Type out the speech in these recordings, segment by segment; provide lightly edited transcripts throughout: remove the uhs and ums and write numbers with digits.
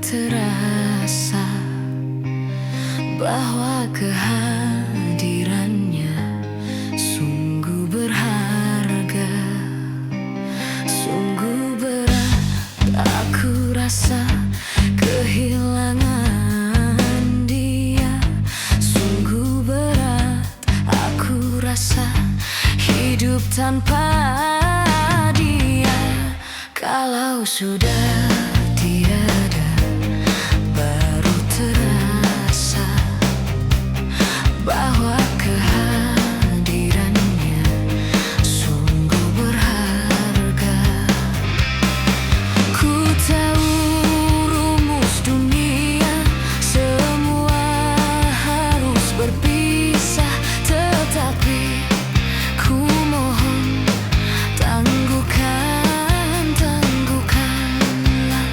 Terasa bahwa kehadirannya sungguh berharga, sungguh berat aku rasa kehilangan dia, sungguh berat aku rasa hidup tanpa dia. Kalau sudah tiada, baru terasa bahwa kehadirannya sungguh berharga. Ku tahu rumus dunia, semua harus berpisah, tetapi ku mohon tangguhkanlah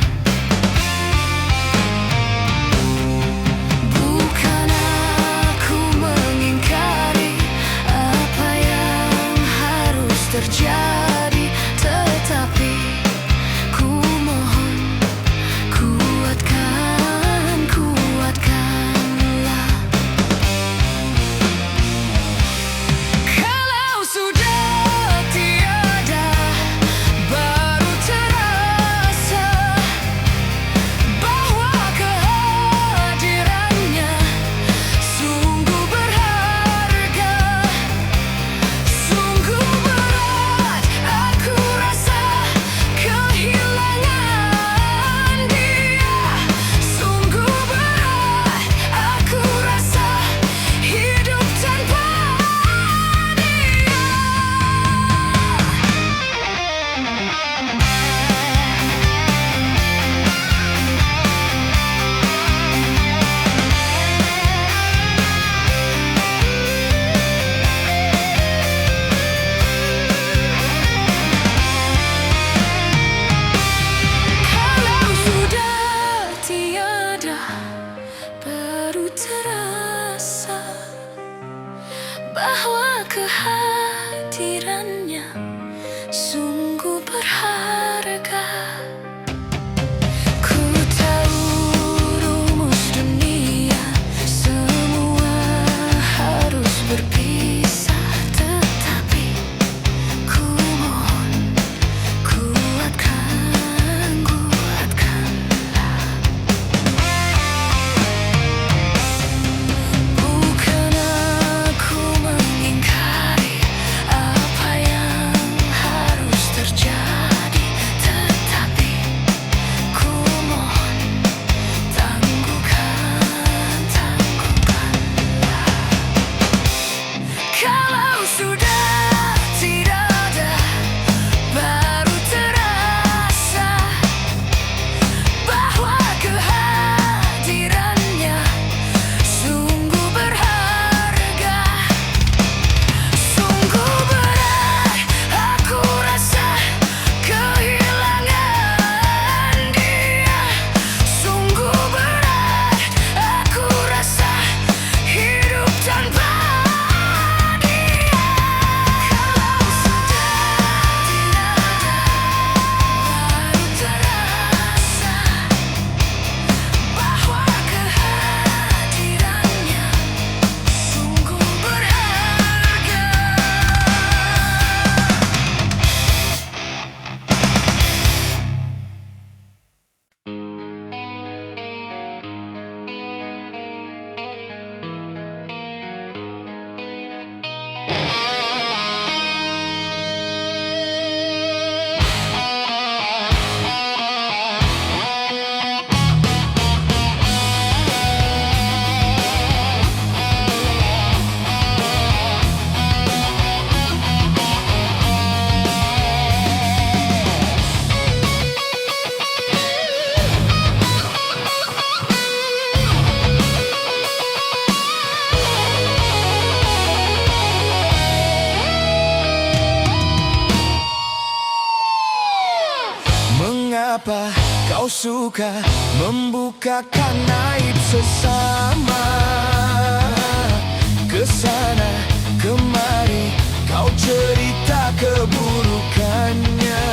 Mengapa kau suka membukakan aib sesama? Kesana kemari kau cerita keburukannya.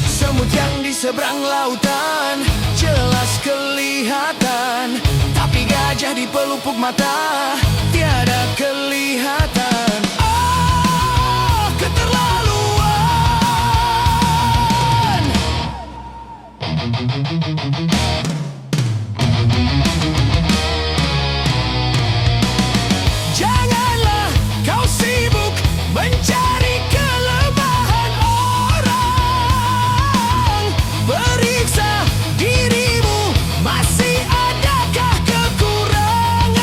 Semut yang di seberang lautan jelas kelihatan, tapi gajah di pelupuk mata tiada kelihatan. Oh, keterlaluan. Janganlah kau sibuk mencari kelemahan orang. Periksa dirimu, masih adakah kekurangan?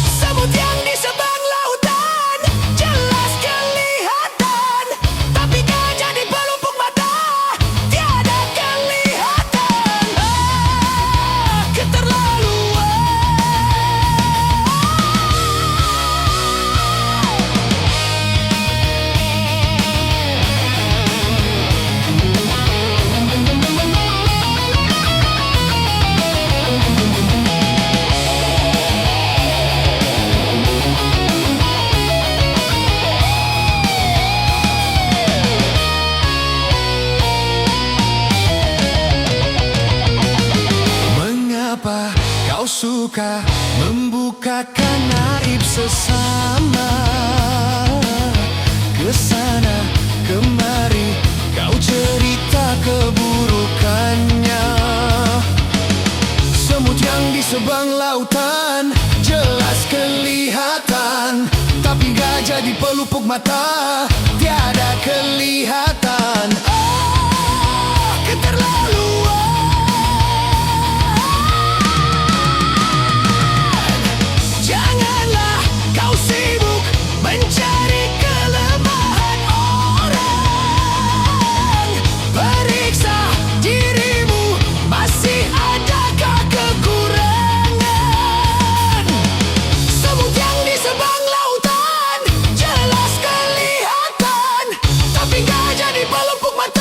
Semut yang di seberang lautan jelas kelihatan, tapi gajah di pelupuk mata tiada kelihatan. Ah, keterlaluan. Mengapa kau suka membukakan aib sesama? Kesana kemari kau cerita keburukannya. Semut yang di seberang lautan jelas kelihatan, tapi gajah di pelupuk mata tiada kelihatan. Oh, keterlaluan. Janganlah kau sibuk mencari kelemahan orang. Periksa dirimu, masih adakah kekurangan? Semut yang di seberang lautan jelas kelihatan, tapi gajah di pelupuk mata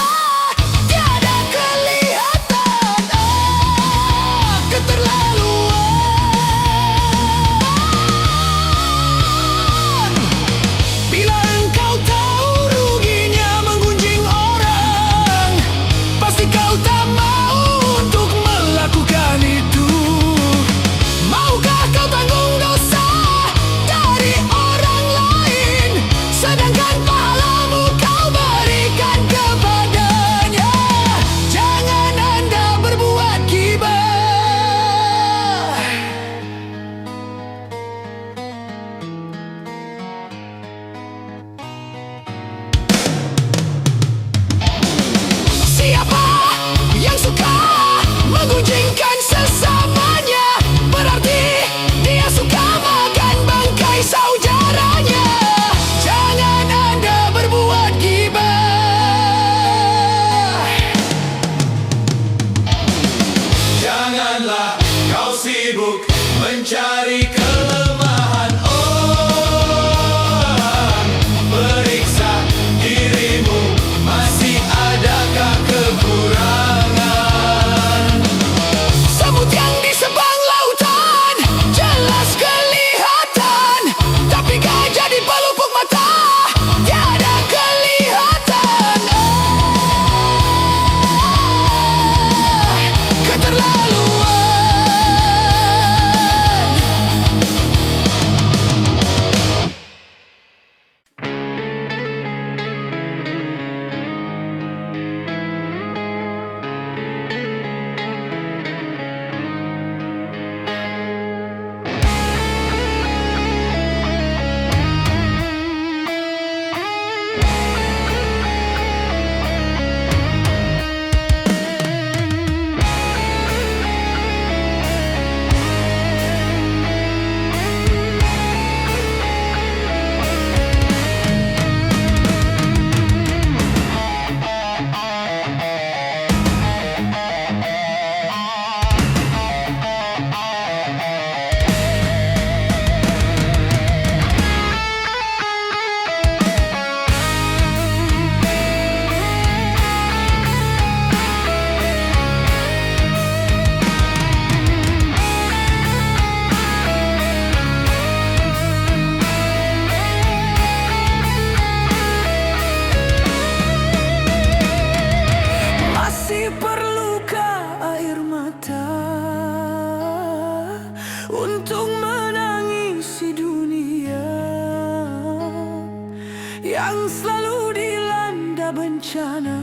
yang selalu dilanda bencana,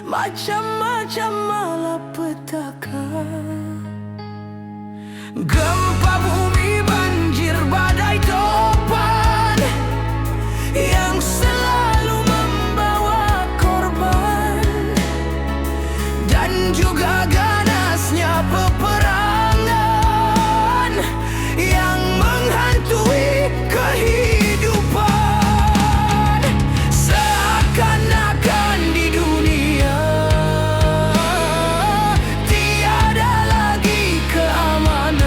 macam-macam malapetaka. Gempa bumi, banjir, badai, topan yang selalu membawa korban, dan juga ganasnya peperangan yang menghantui kehidupan. Seakan-akan di dunia tiada lagi keamanan.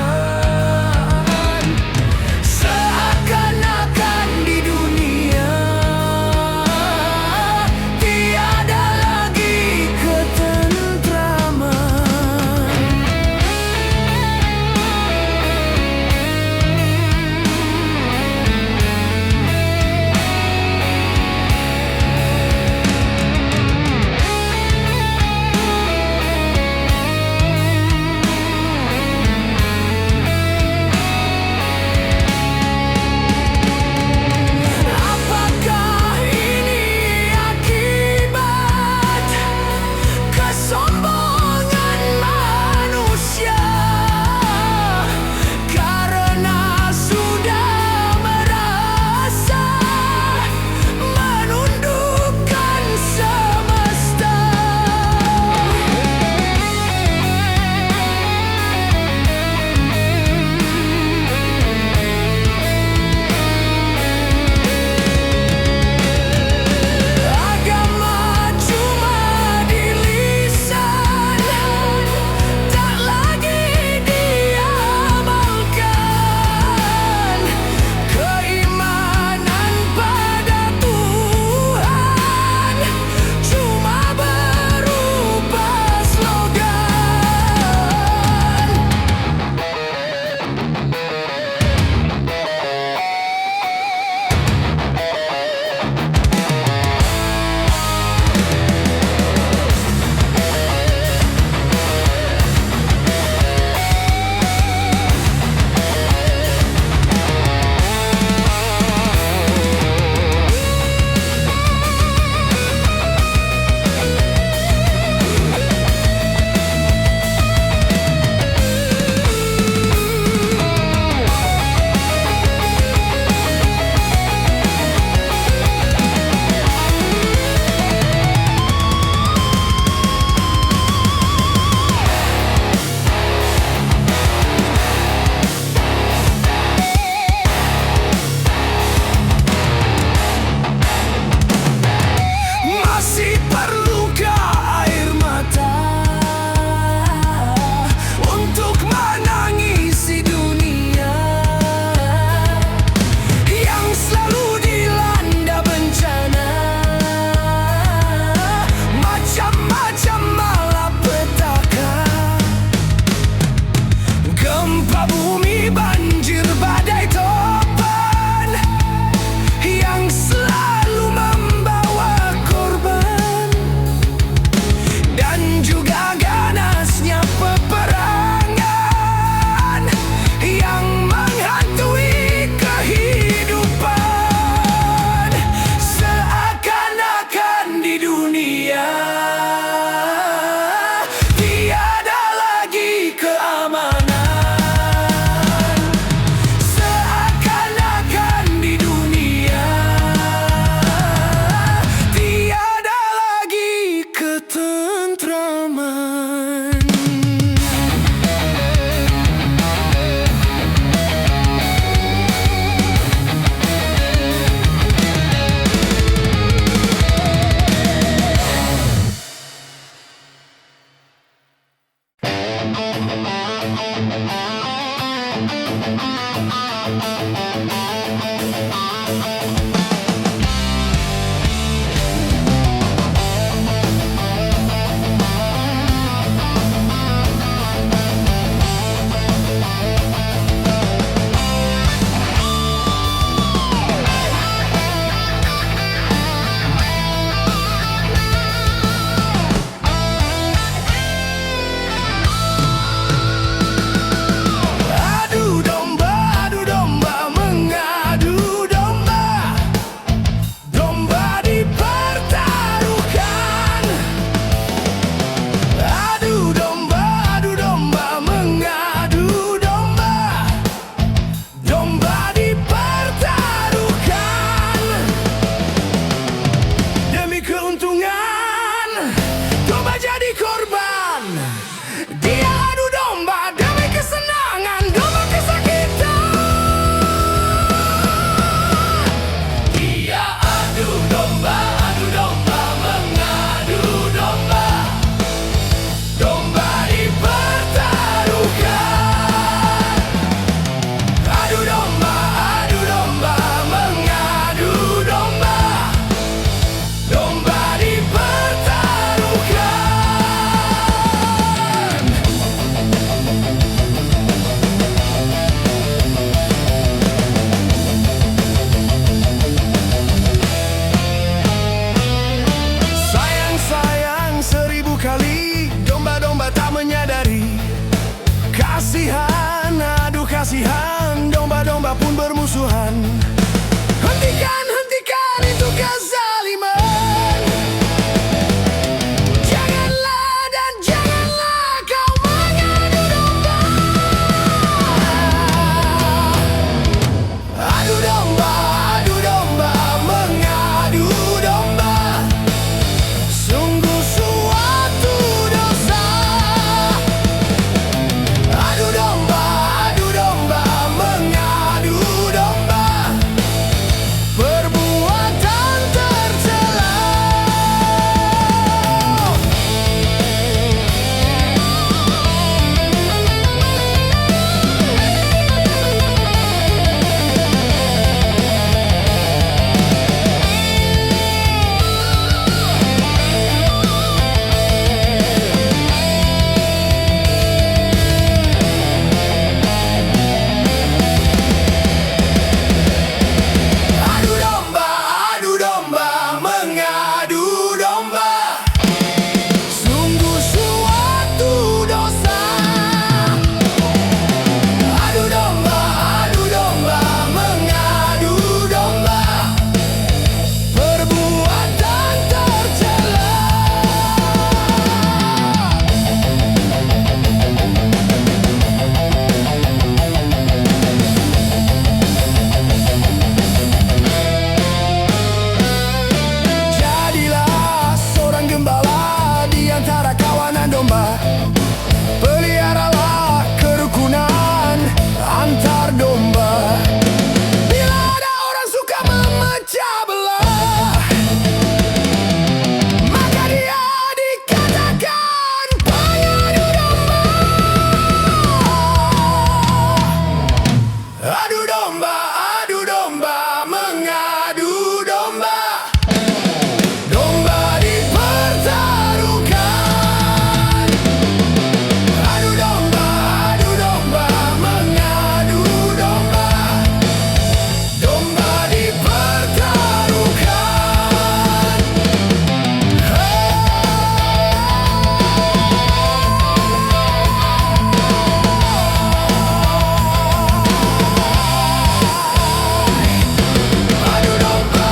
permusuhan. Hentikan, hentikan itu kezaliman. Janganlah dan janganlah kau mengadu domba. Adu domba, mengadu domba. Sungguh suatu dosa. Adu domba, mengadu domba. Perbuatan tercela. Adu domba, mengadu domba. Sungguh suatu dosa. Adu domba, mengadu domba. Perbuatan tercela. Jadilah seorang gembala di antara kawanan domba. Peliharalah kerukunan antar domba. Bila ada orang suka memecah belah, maka dia dikatakan pengadu domba. Adu domba, mengadu domba. Domba dipertaruhkan. Adu domba, mengadu domba. Domba dipertaruhkan. Adu domba.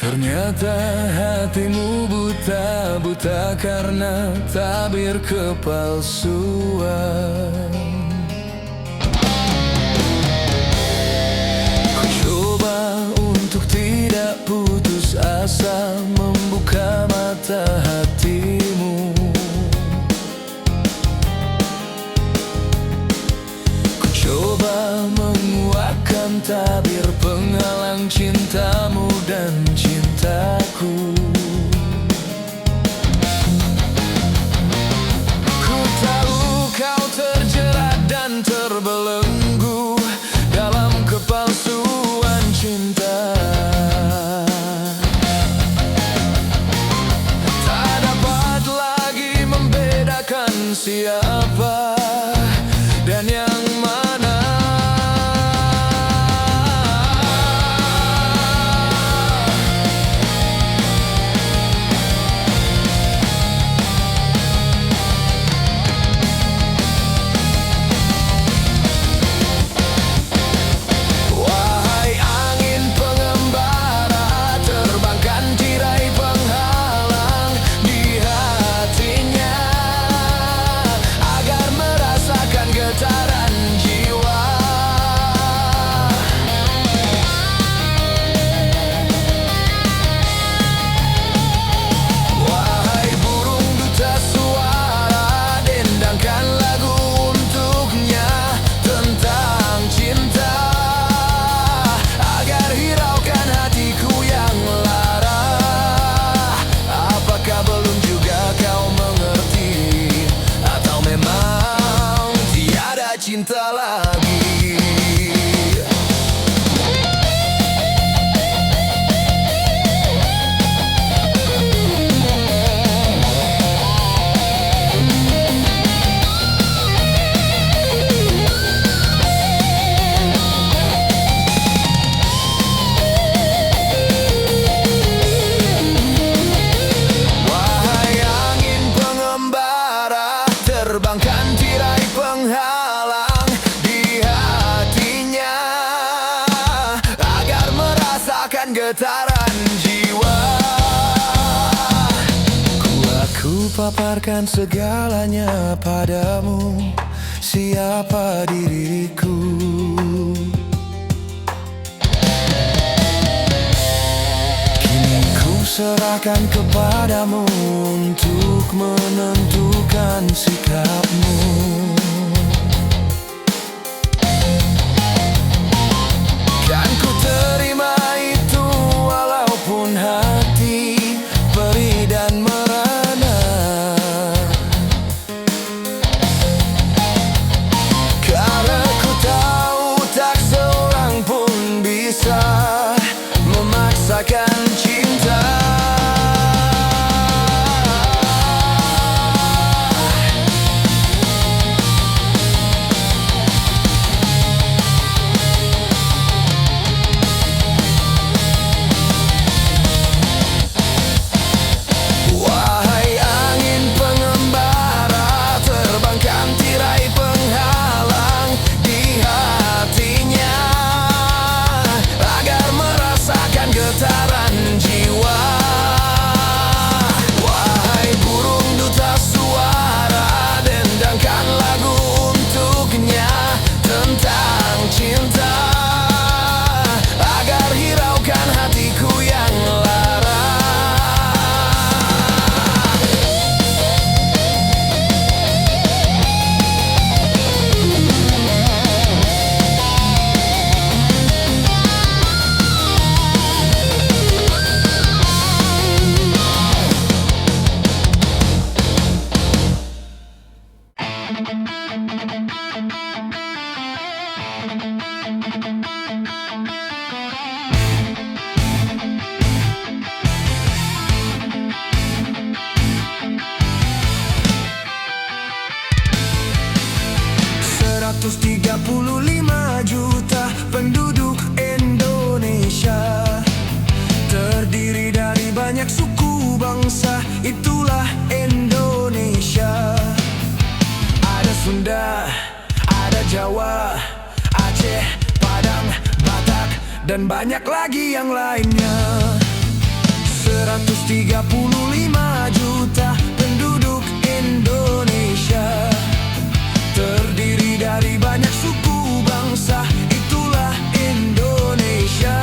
Ternyata hatimu buta karena tabir kepalsuan. Ku coba untuk tidak putus asa, membuka mata hatimu. Ku coba menguatkan tabir penghalang cintamu dan cintaku. Ku tahu kau terjerat getaran jiwa. Aku paparkan segalanya padamu, siapa diriku. Kini ku serahkan kepadamu untuk menentukan sikapmu. Kan ku terima itu walaupun hati perih dan merana. Karena ku tahu tak seorang pun bisa memaksakan cinta. Getaran jiwa. Wahai burung duta suara, dendangkan lagu untuknya tentang cinta, agar hiraukan hatiku yang lara. $135 juta penduduk Indonesia, terdiri dari banyak suku bangsa, itulah Indonesia. Ada Sunda, ada Jawa, Aceh, Padang, Batak, dan banyak lagi yang lainnya. 135 juta penduduk Indonesia, terdiri dari banyak suku bangsa, itulah Indonesia.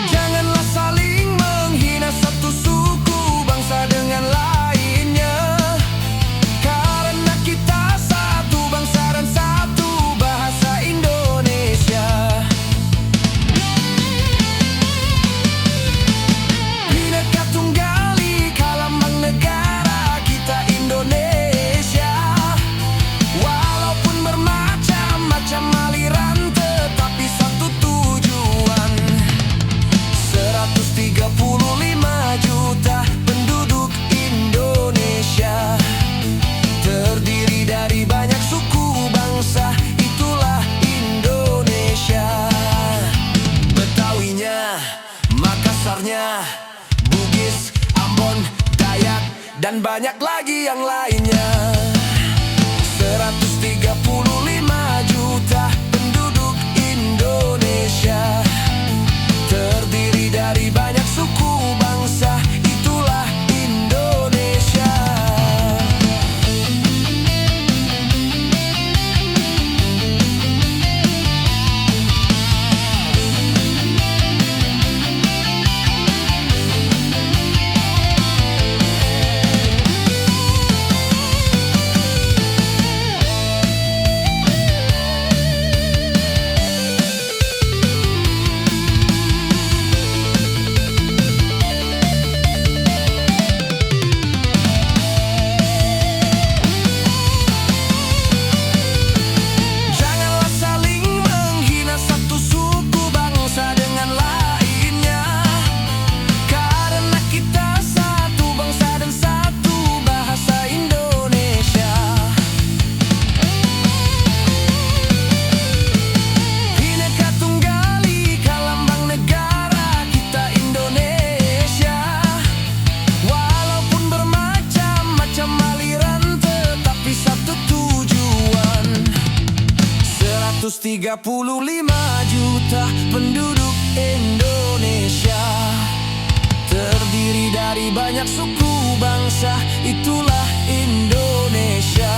Janganlah saling menghina satu suku bangsa dengan lainnya, karena kita satu bangsa dan satu bahasa Indonesia. Bhinneka Tunggal Ika lambang negara kita Indonesia. Walaupun bermacam-macam aliran, tetapi satu tujuan. 135 juta penduduk Indonesia, terdiri dari banyak suku bangsa, itulah Indonesia. Betawinya, Makassarnya, Bugis, Ambon, Dayak, dan banyak lagi yang lainnya. 135 juta penduduk Indonesia, terdiri dari banyak suku bangsa, itulah Indonesia. juta penduduk Indonesia, terdiri dari banyak suku bangsa, itulah Indonesia.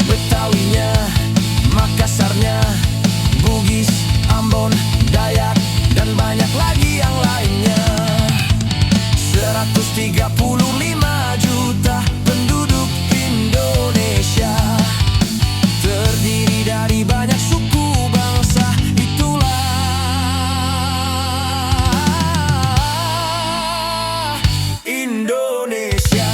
Betawinya, Makassarnya, Bugis, Ambon, Dayak, dan banyak lagi yang lainnya. 135 juta penduduk Indonesia, terdiri dari banyak suku bangsa, itulah Indonesia.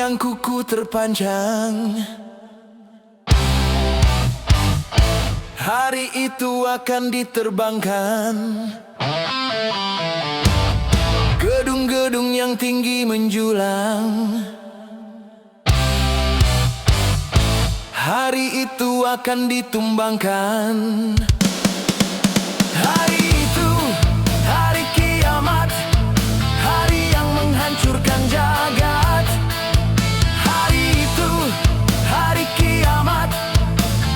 yang kuku terpanjang. Hari itu akan diterbangkan. Gedung-gedung yang tinggi menjulang. Hari itu akan ditumbangkan. Hari itu, hari kiamat, hari yang menghancurkan jagat. Hari itu, hari kiamat,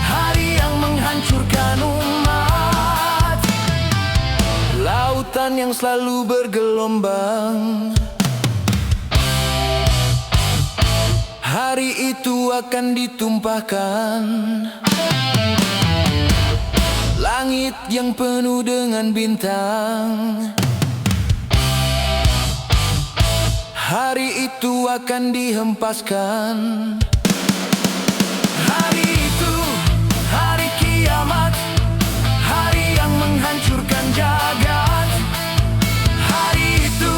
hari yang menghancurkan umat. Lautan yang selalu bergelombang. Hari itu akan ditumpahkan. Langit yang penuh dengan bintang. Hari itu akan dihempaskan. Hari itu, hari kiamat, hari yang menghancurkan jagat. Hari itu,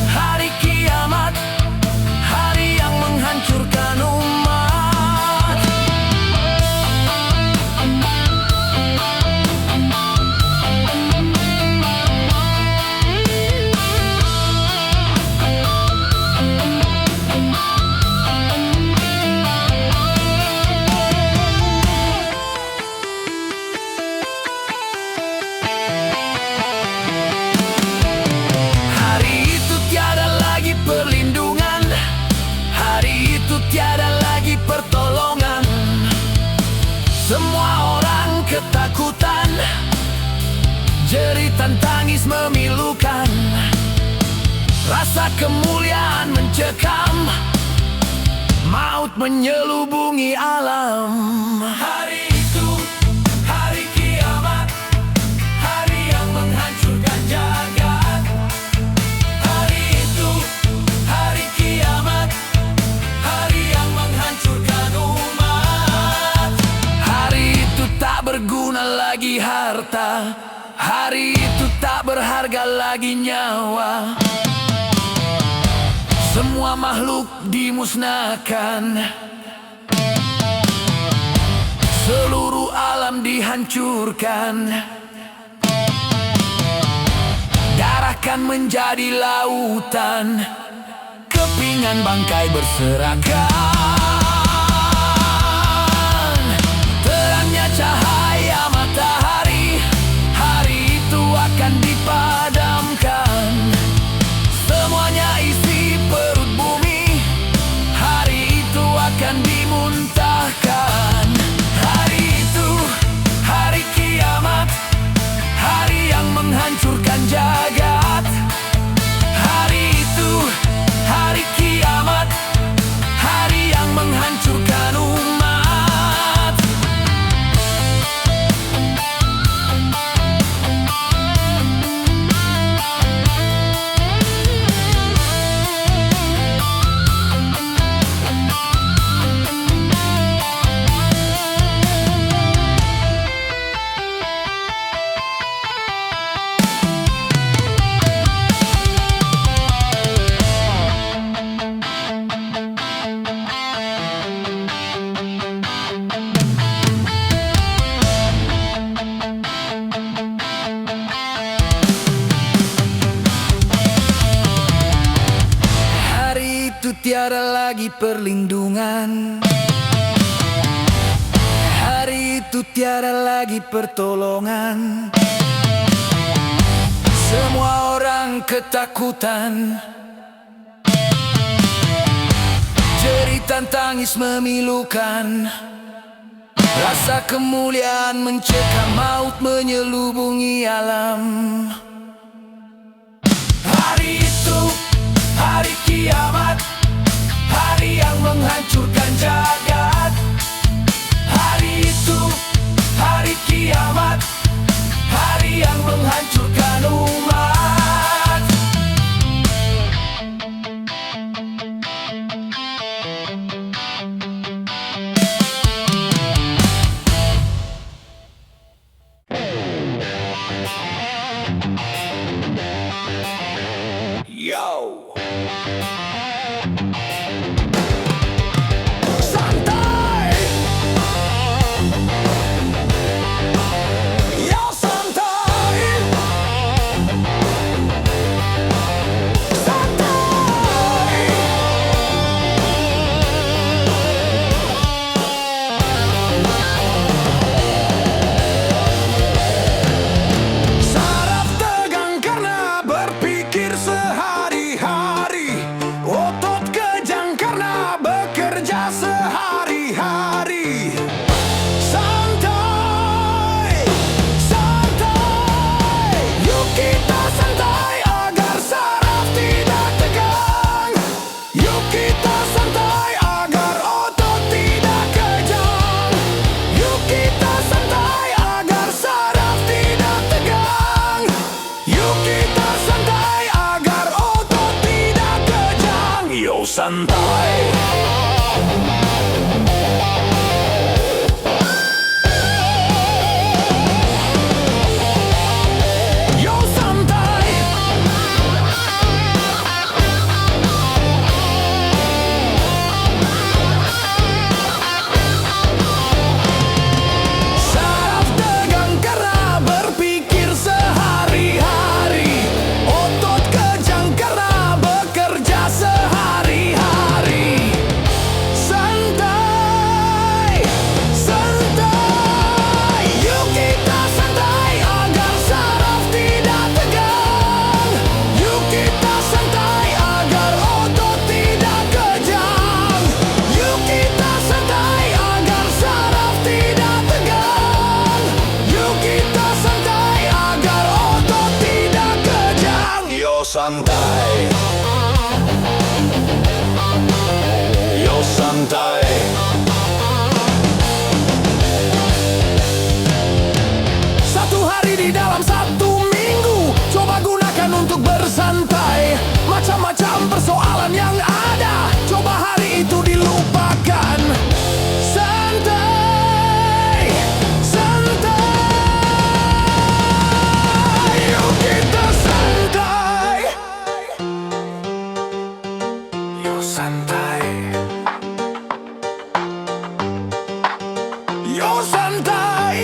hari kiamat, hari yang menghancurkan umat. Hari itu tiada lagi perlindungan. Hari itu tiada lagi pertolongan. Semua orang ketakutan. Jeritan tangis memilukan. Rasa kemuliaan mencekam. Maut menyelubungi alam. Hari itu, hari kiamat, hari yang menghancurkan jagat. Hari itu, hari kiamat, hari yang menghancurkan umat. Hari itu tak berguna lagi harta. Hari itu tak berharga lagi nyawa. Semua makhluk dimusnahkan. Seluruh alam dihancurkan. Darah kan menjadi lautan. Kepingan bangkai berserakan. Terangnya cahaya matahari. Hari itu akan dipadamkan. Semuanya isi perut bumi. Hari itu akan dimuntahkan. Hari itu, hari kiamat, hari yang menghancurkan jagat. Hari itu, hari kiamat, hari yang menghancurkan umat. Hari itu tiada lagi perlindungan. Hari itu tiada lagi pertolongan. Semua orang ketakutan. Jeritan tangis memilukan. Rasa kemuliaan mencekam. Maut menyelubungi alam. Hari itu, hari kiamat, hari yang menghancurkan jagat. Hari itu, hari kiamat, hari yang menghancurkan umat. Yo! kita santai agar otot tidak kejang. Yuk kita santai agar saraf tidak tegang. Yuk kita santai agar otot tidak kejang. Yo santai. Yo santai. Saraf tegang karena berpikir sehari-hari. Otot kejang karena bekerja sehari-hari. Santai, santai. Yuk kita santai agar saraf tidak tegang. Yuk kita santai agar otot tidak kejang. Yuk kita santai agar saraf tidak tegang. Yuk kita santai agar otot tidak kejang. Yo santai. Yo santai. Satu hari di dalam satu minggu, coba gunakan untuk bersantai. Macam-macam persoalan yang ada, coba hari itu dilupakan. Santai, santai. Yuk kita santai. Yuk santai. Yo santai.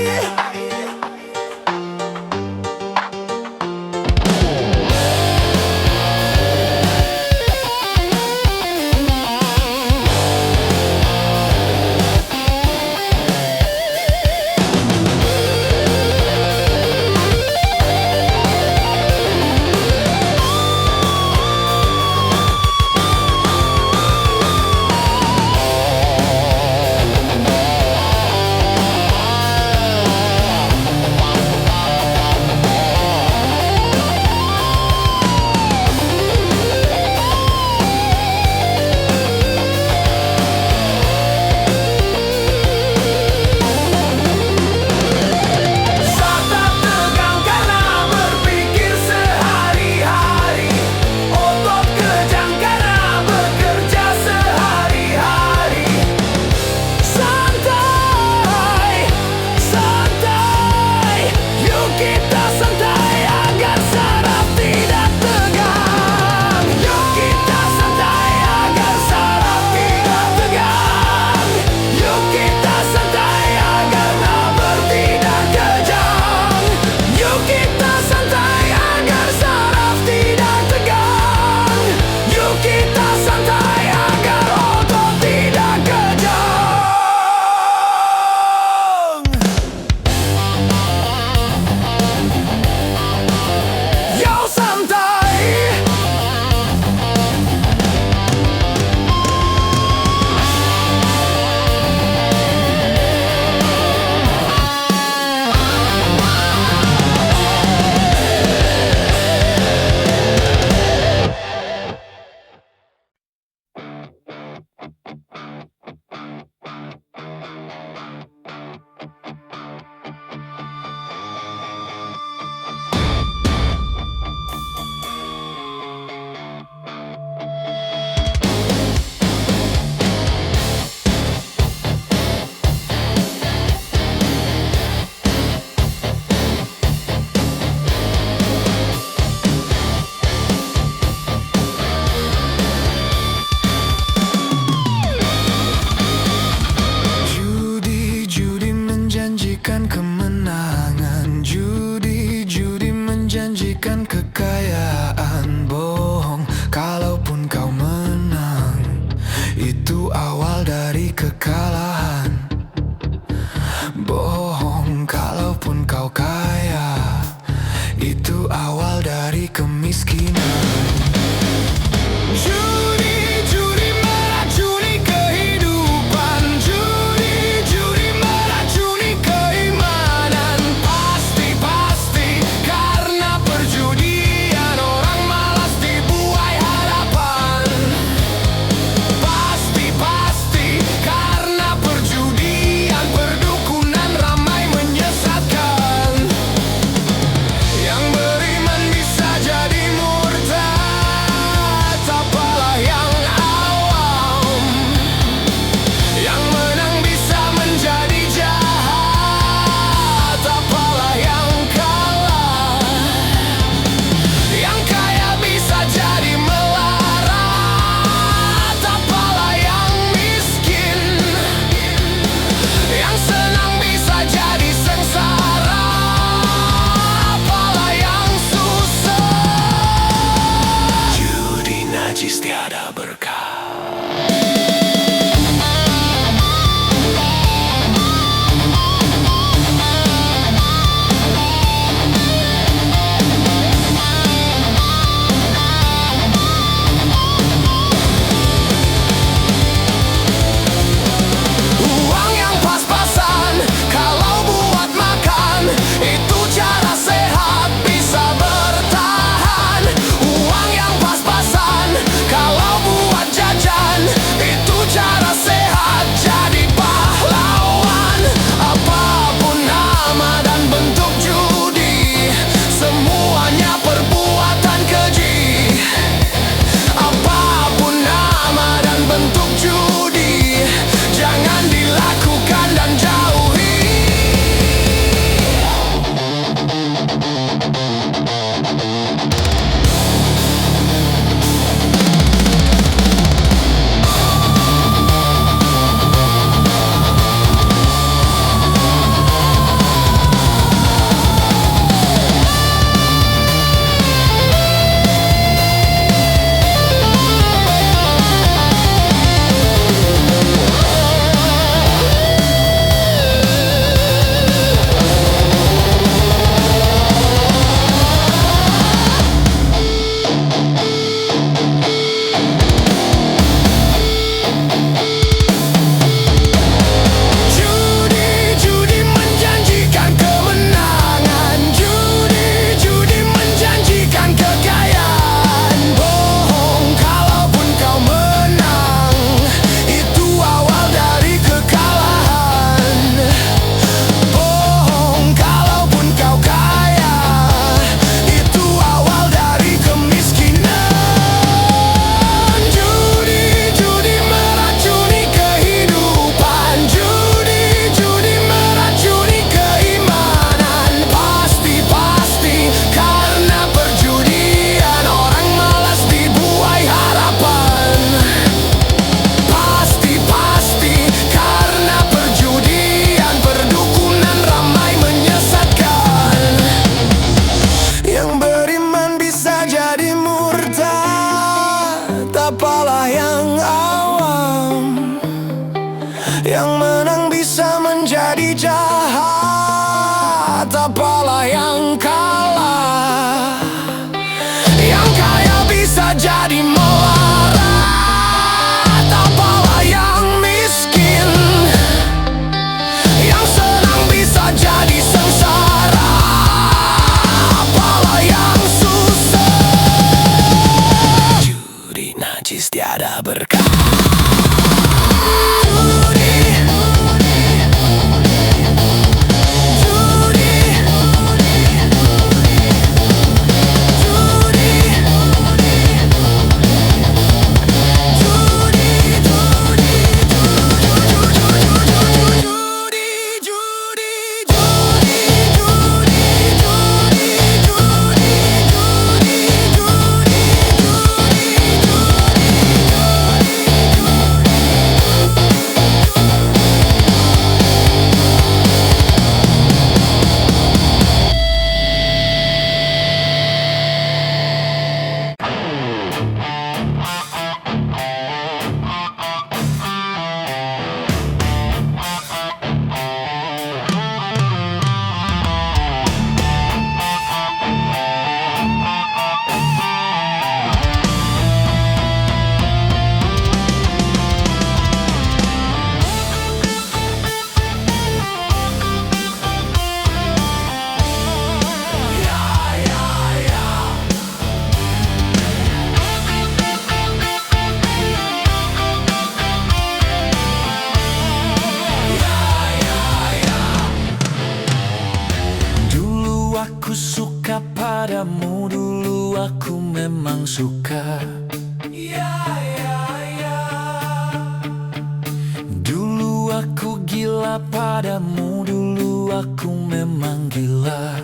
padamu dulu aku memang gila.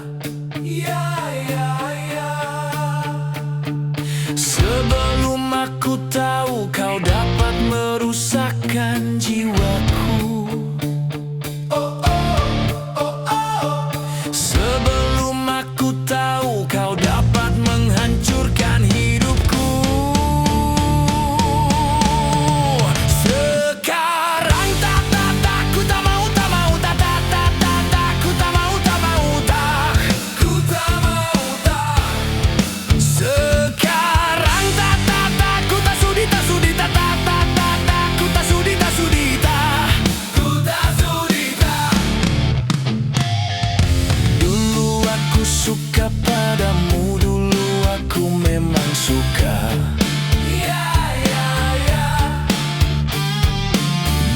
Sebelum aku tahu kau dapat merusakkan jiwaku. Sebelum aku tahu kau dapat menghancurkan hidupku. Sekarang tak ku tak mau, tak mau, tak ku tak mau, tak mau, tak ku tak mau, tak. Sekarang tak ku tak sudi, tak sudi, tak ku tak sudi, tak sudi, tak ku tak sudi, tak. Dulu aku suka padamu, dulu aku memang suka.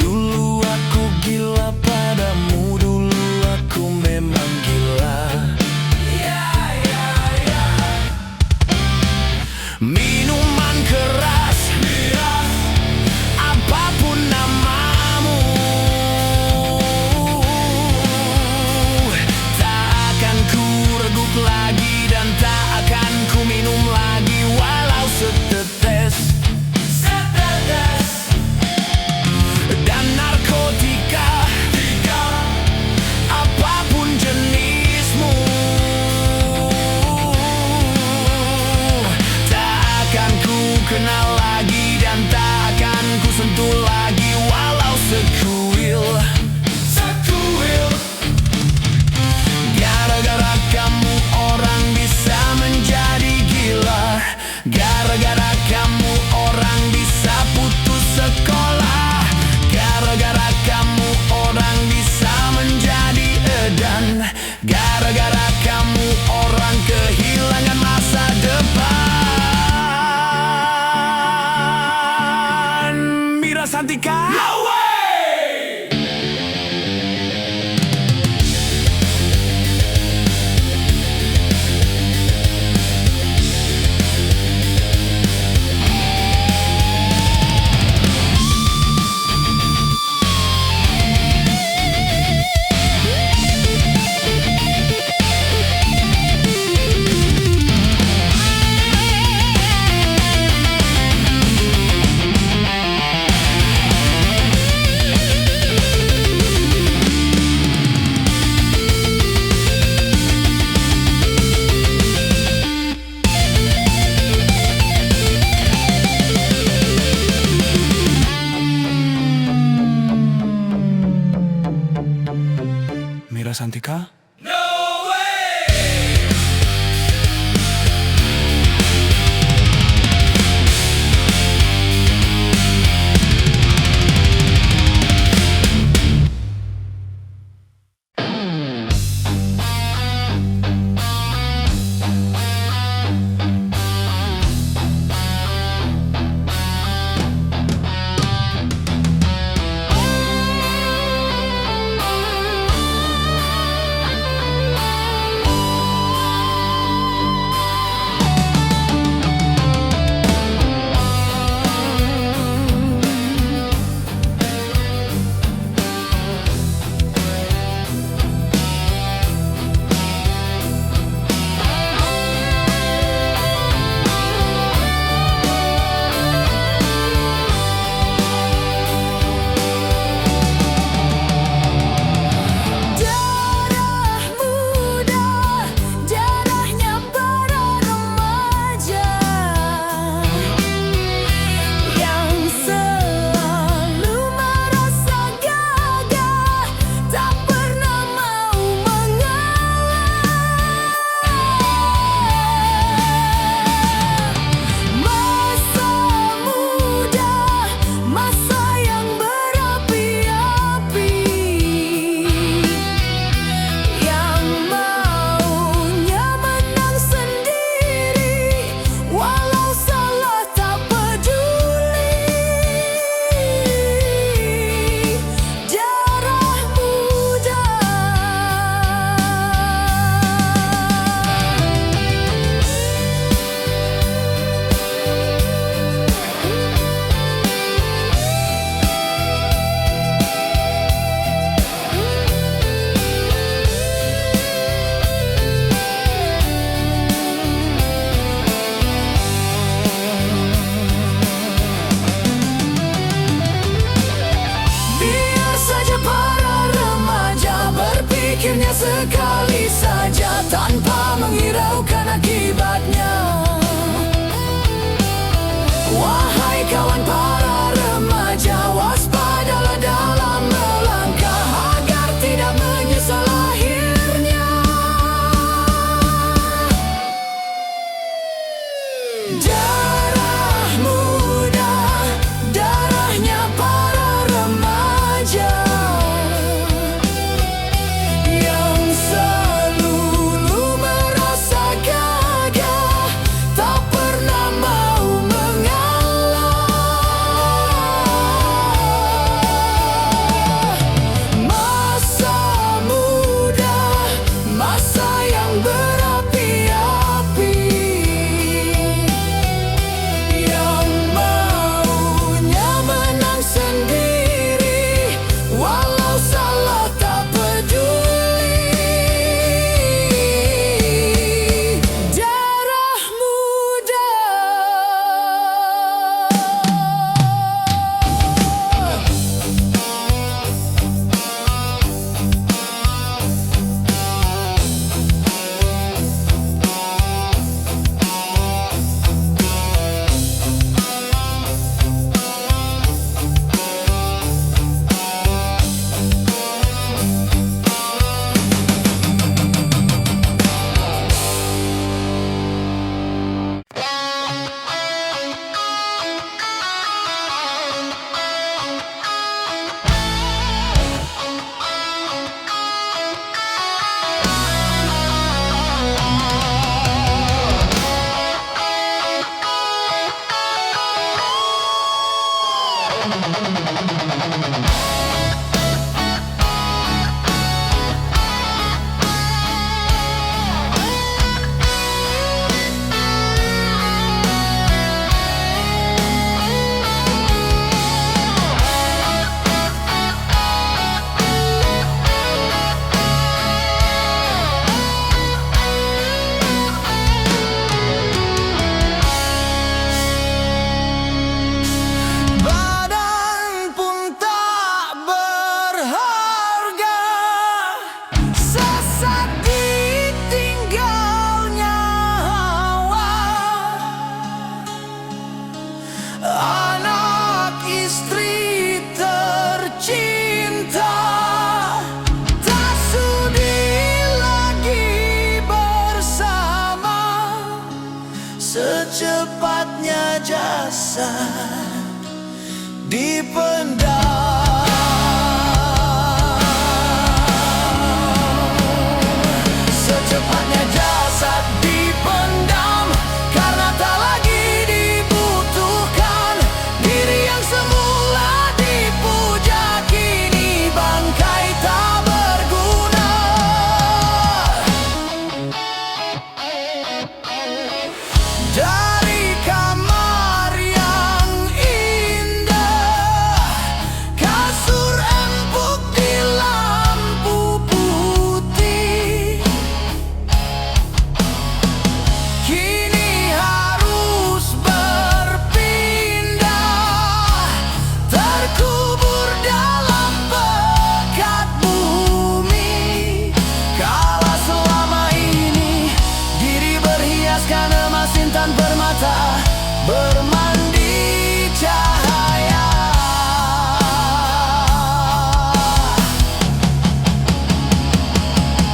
Dulu aku gila padamu, dulu aku memang gila. Minuman keras, apapun namamu, tak akan ku regup lagi dan tak akan ku minum lagi walau setetes. Dan narkotika, apapun jenismu, tak akan ku kenal lagi dan tak akan ku sentuh lagi walau sekuil. Gara-gara kamu orang bisa menjadi gila. Gara-gara kamu orang bisa putus sekolah. Gara-gara kamu orang bisa menjadi edan. Gara-gara kamu orang kehilangan masa depan. Mira Santika, no way! Mira Santika? sekali saja tanpa menghiraukan akibatnya. Wahai kawan para remaja, waspadalah dalam melangkah agar tidak menyesal akhirnya. Darah muda, darahnya para remaja yang selalu merasa gagah, tak pernah mau mengalah. Masa muda, masa yang berapi-api, yang maunya menang sendiri, walau salah tak peduli. Darah muda. Badan pun tak berharga, sesat ditinggalnya hawa. Anak istri tercinta tak sudi lagi bersama, secepatnya jasad dipendam. Secepatnya jasad dipendam karena tak lagi dibutuhkan. Diri yang semula dipuja kini bangkai tak berguna. Dari kamar yang indah, kasur empuk di lampu putih, kini harus berpindah, terkubur dalam pekat bumi. Kala selama ini diri berhiaskan emas intan permata, bermandi cahaya.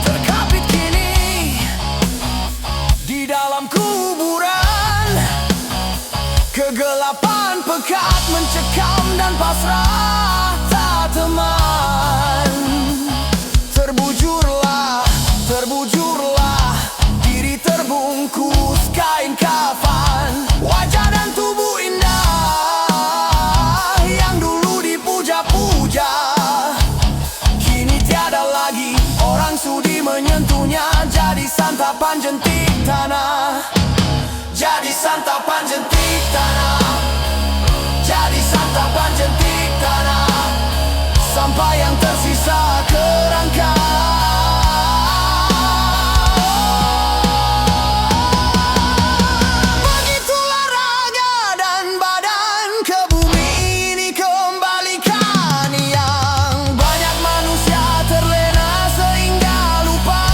Terkapit kini di dalam kuburan, kegelapan pekat mencekam dan pasrah tak teman. Terbujurlah, terbujurlah, diri terbungkus kain kafan. Wajah dan tubuh indah yang dulu dipuja-puja, kini tiada lagi orang sudi menyentuhnya. Jadi santapan jentik tanah, jadi santapan jentik tanah, jadi santapan jentik tanah, sampai yang tersisa kerangka. Begitulah raga dan badan ke bumi ini kembalikan. Yang banyak manusia terlena sehingga lupa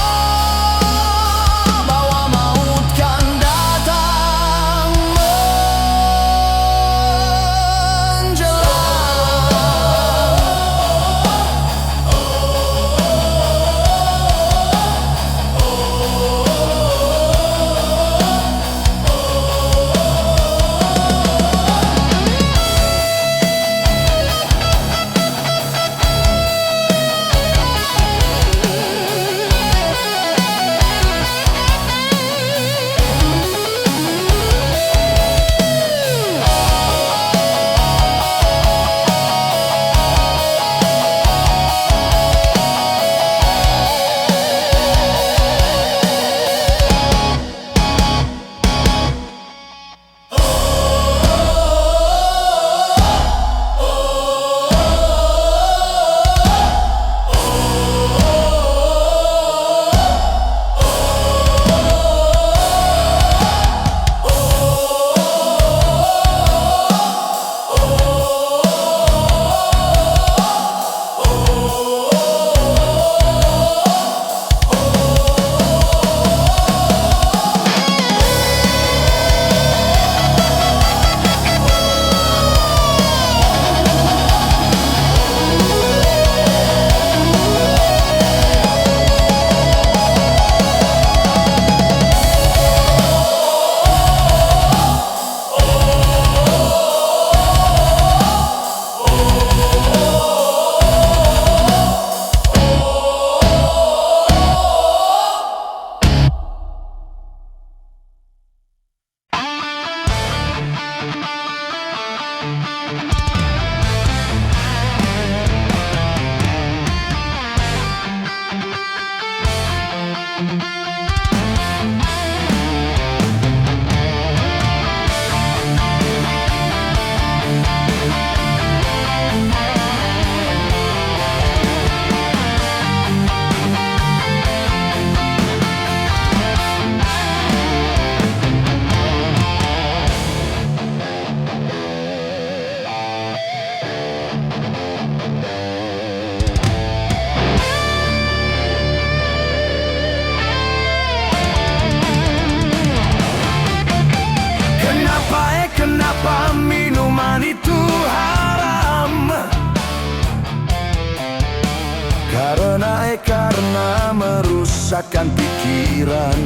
memusakkan pikiran.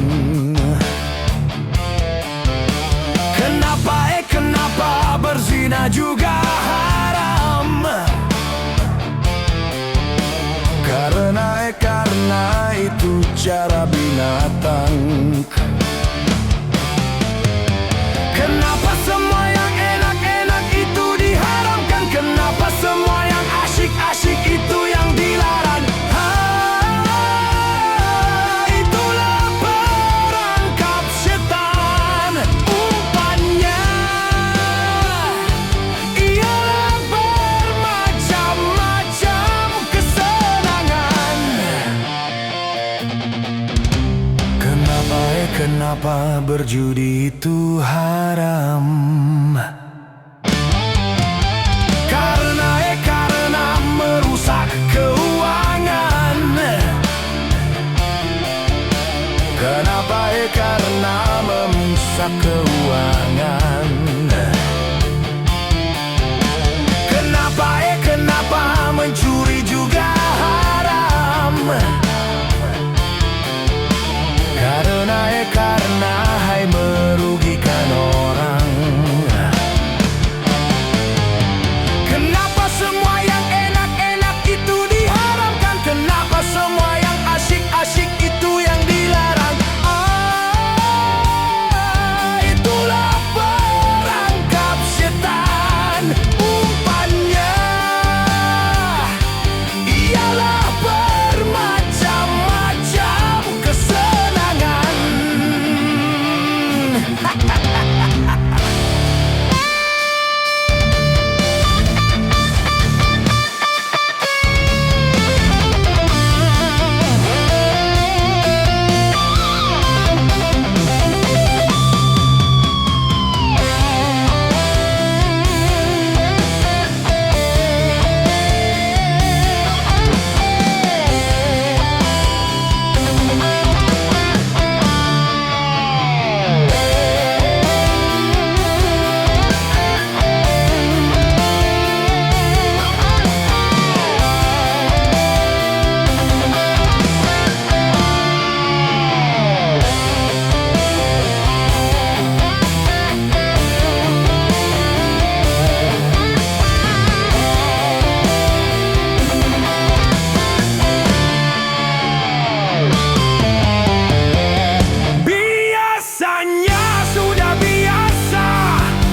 Kenapa berzina juga haram? Karena itu cara binatang. Kenapa semua yang enak-enak itu diharamkan? Kenapa semua yang asyik-asyik itu yang dilarang? Itulah perangkap setan. Umpannya ialah bermacam-macam kesenangan. Kenapa berjudi itu haram? Karena merusak keuangan. Karena merusak keuangan. Kenapa mencuri juga haram? Karena hai merugikan orang. Kenapa semua yang enak-enak itu diharamkan? Kenapa semua yang asyik-asyik itu yang dilarang? Itulah perangkap setan. Umpannya ialah bermacam-macam kesenangan.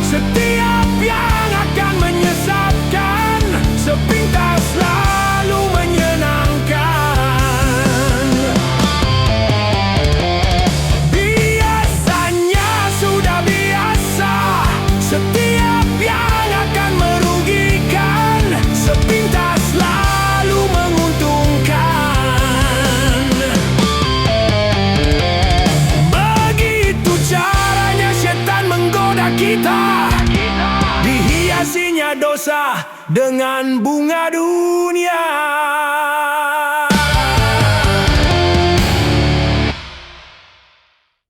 Setiap yang akan menyesatkan sepintas lalu menyenangkan. Biasanya sudah biasa. Setiap yang akan merugikan sepintas lalu menguntungkan. Begitu caranya setan menggoda kita. Dihiasinya dosa dengan bunga dunia.